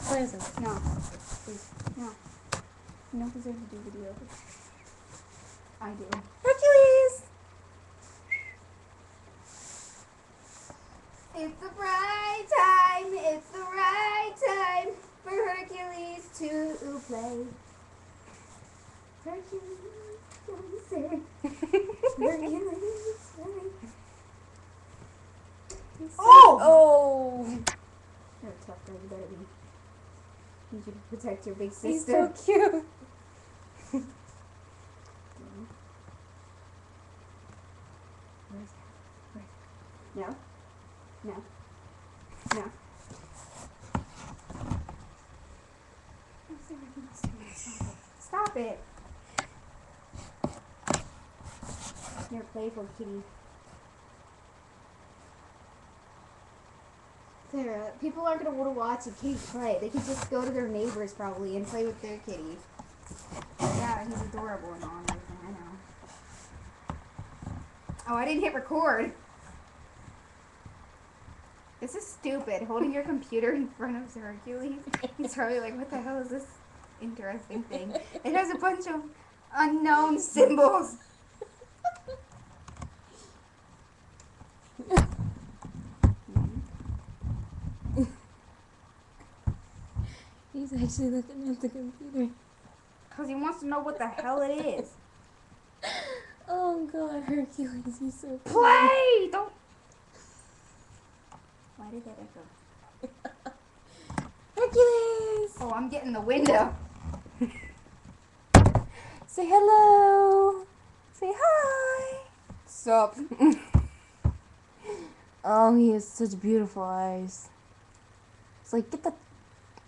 Play with him. No. Please. No. You don't deserve to do video. I do. Hercules! It's the right time. It's the right time for Hercules to play. Hercules, what do you say? Hercules, play. Oh! You're a tough girl, you better be. Need you to protect your big sister. He's so cute. Where's that? No. No. No. Stop it. You're a playful kitty. Sarah, people aren't going to want to watch a kitty play. They could just go to their neighbors probably and play with their kitties. Yeah, he's adorable and all and everything, I know. Oh, I didn't hit record. This is stupid. Holding your computer in front of Hercules. He's probably like, what the hell is this interesting thing? It has a bunch of unknown symbols. He's actually looking at the computer. Because he wants to know what the hell it is. Oh god, Hercules, he's so cute. Play! Don't. Why did that echo? Hercules! Oh, I'm getting the window. Say hello! Say hi! Sup? Oh, he has such beautiful eyes. It's like, get the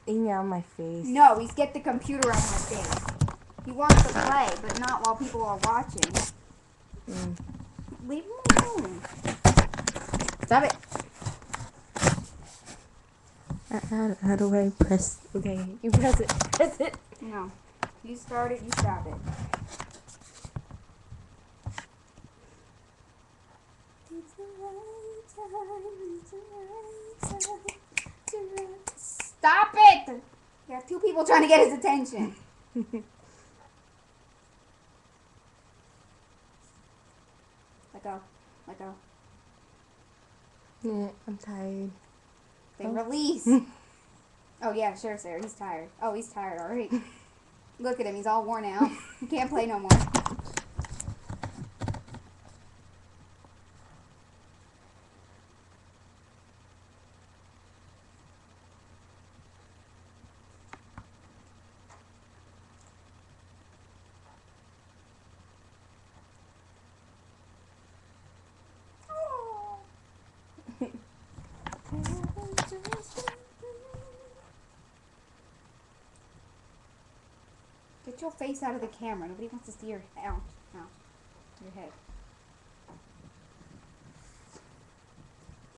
thing out of my face. No, he's get the computer out of my face. He wants to play, but not while people are watching. Leave him alone. Stop it! How do I press? Okay, you press it. Press it. No. You start it, you stop it. It's the right time, it's the right time. Stop it! You have two people trying to get his attention. Let go. Let go. Yeah, I'm tired. Then release. Oh yeah, sure, Sarah. He's tired. Oh, he's tired. All right. Look at him. He's all worn out. He can't play no more. Get your face out of the camera. Nobody wants to see your head.